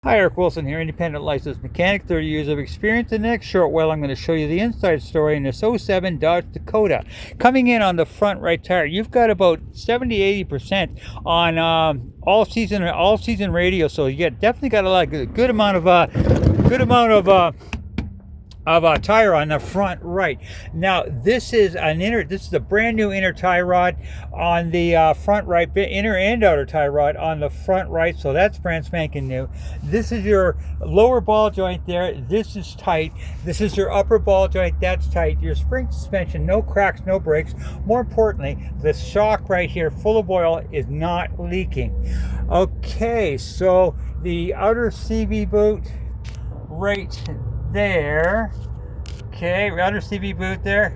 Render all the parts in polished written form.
Hi, Eric Wilson here, independent licensed mechanic, 30 years of experience. In the next short while, I'm going to show you the inside story in this '07 Dodge Dakota. Coming in on the front right tire, you've got about 70-80% on all season radio, so you definitely got a good amount of tire on the front right. Now this is a brand new inner tie rod on the front right, inner and outer tie rod on the front right, so that's brand spanking new. This is your lower ball joint there, this is tight. This is your upper ball joint, that's tight. Your spring suspension, no cracks, no breaks. More importantly, the shock right here, full of oil, is not leaking. Okay, so the outer CV boot right there. Okay, outer CV boot there.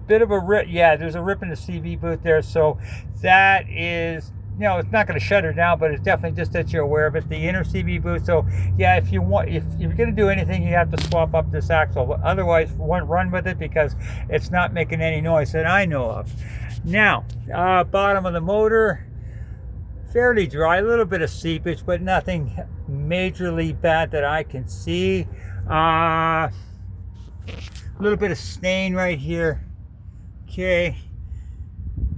Bit of a rip. Yeah, there's a rip in the CV boot there. So that is, it's not going to shut her down, but it's definitely just that you're aware of it. The inner CV boot. So yeah, if you're going to do anything, you have to swap up this axle. Otherwise, run with it because it's not making any noise that I know of. Now, bottom of the motor, fairly dry, a little bit of seepage, but nothing majorly bad that I can see. A little bit of stain right here. Okay,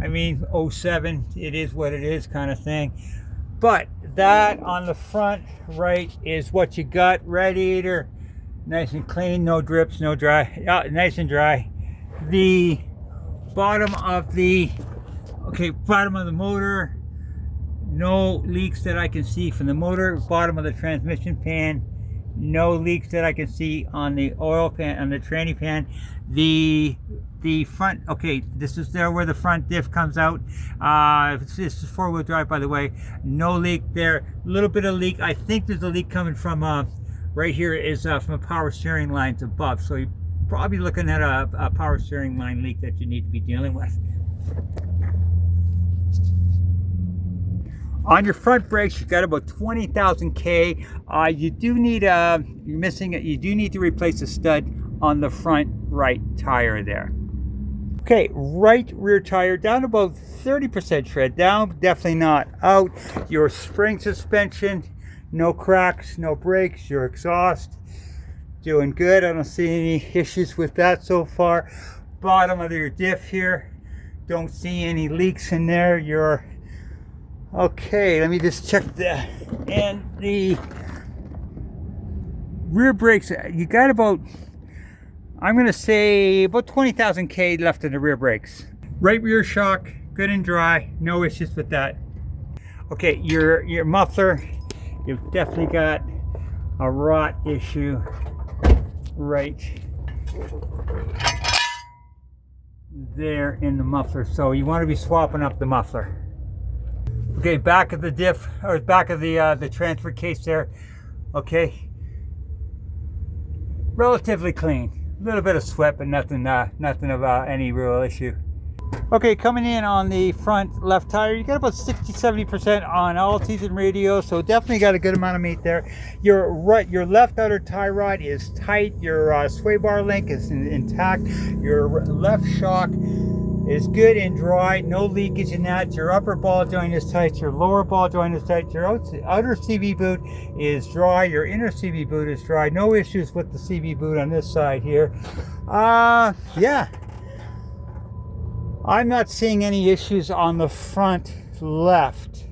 I mean, '07, it is what it is kind of thing. But that on the front right is what you got. Radiator, nice and clean, no drips, no dry, nice and dry. The bottom of the motor, no leaks that I can see from the motor. Bottom of the transmission pan, no leaks that I can see on the oil pan, on the tranny pan. The front, okay, this is there where the front diff comes out. This is four-wheel drive, by the way. No leak there. A little bit of leak. I think there's a leak coming from right here is from a power steering lines above. So you're probably looking at a power steering line leak that you need to be dealing with. On your front brakes, you've got about 20,000 K. You do need you do need to replace a stud on the front right tire there. Okay, right rear tire down about 30% tread down, definitely not out. Your spring suspension, no cracks, no breaks. Your exhaust, doing good. I don't see any issues with that so far. Bottom of your diff here, don't see any leaks in there. Okay, let me just check that. And the rear brakes, you got about, I'm going to say about 20,000 K left in the rear brakes. Right rear shock, good and dry, no issues with that. Okay, your muffler, you've definitely got a rot issue right there in the muffler. So you want to be swapping up the muffler. Okay, back of the diff, or back of the transfer case there. Okay, relatively clean. A little bit of sweat, but nothing of any real issue. Okay, coming in on the front left tire, you got about 60-70% on all season radio, so definitely got a good amount of meat there. Your left outer tie rod is tight. Your sway bar link is intact. Your left shock is good and dry, no leakage in that. Your upper ball joint is tight, your lower ball joint is tight, your outer CV boot is dry, your inner CV boot is dry. No issues with the CV boot on this side here. Yeah, I'm not seeing any issues on the front left.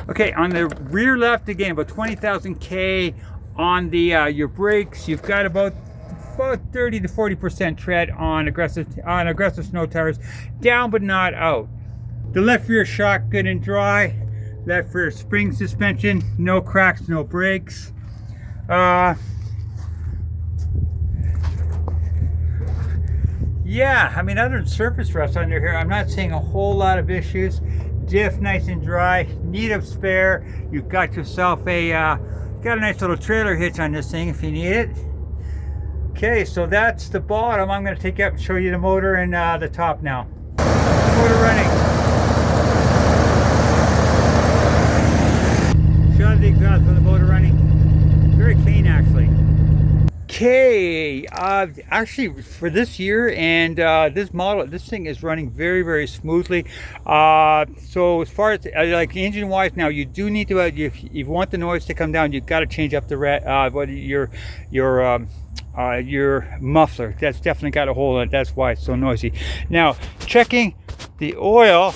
Okay, on the rear left, again, about 20,000 K on the your brakes. You've got about 30 to 40% tread on aggressive snow tires, down but not out. The left rear shock, good and dry. Left rear spring suspension, no cracks, no breaks. Yeah, I mean, other than surface rust under here, I'm not seeing a whole lot of issues. Diff nice and dry, need a spare. You've got yourself got a nice little trailer hitch on this thing if you need it. Okay, so that's the bottom. I'm going to take you up and show you the motor and the top now. Motor running. Shot of the exhaust for the motor running. Very clean, actually. Okay. Okay, actually for this year and this model, this thing is running very, very smoothly. So as far as like engine wise, now you do need to, if you want the noise to come down, you've got to change up the your muffler. That's definitely got a hole in it. That's why it's so noisy. Now checking the oil.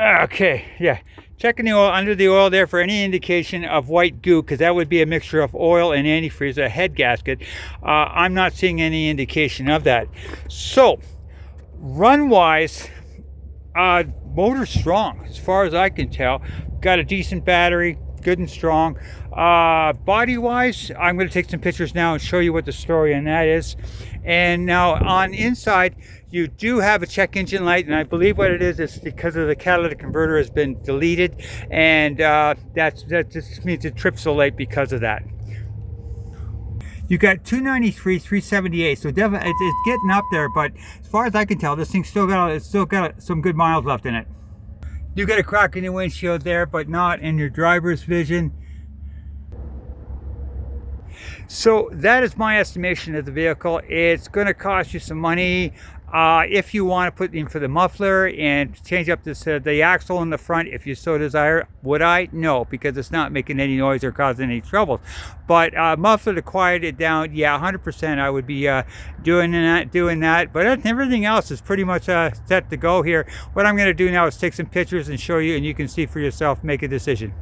Okay, yeah. Checking the oil, under the oil there for any indication of white goo, because that would be a mixture of oil and antifreeze, a head gasket. I'm not seeing any indication of that. So, run-wise, motor's strong as far as I can tell. Got a decent battery, good and strong. Body-wise, I'm going to take some pictures now and show you what the story on that is. And now on inside, you do have a check engine light, and I believe what it is because of the catalytic converter has been deleted, and that just means it trips so late because of that. You got 293, 378, so definitely it's getting up there. But as far as I can tell, this thing's still got some good miles left in it. You got a crack in your windshield there, but not in your driver's vision. So that is my estimation of the vehicle. It's going to cost you some money. If you want to put in for the muffler and change up the axle in the front, if you so desire, would I? No, because it's not making any noise or causing any trouble. But muffler to quiet it down, yeah, 100% I would be doing that. But everything else is pretty much set to go here. What I'm going to do now is take some pictures and show you, and you can see for yourself, make a decision.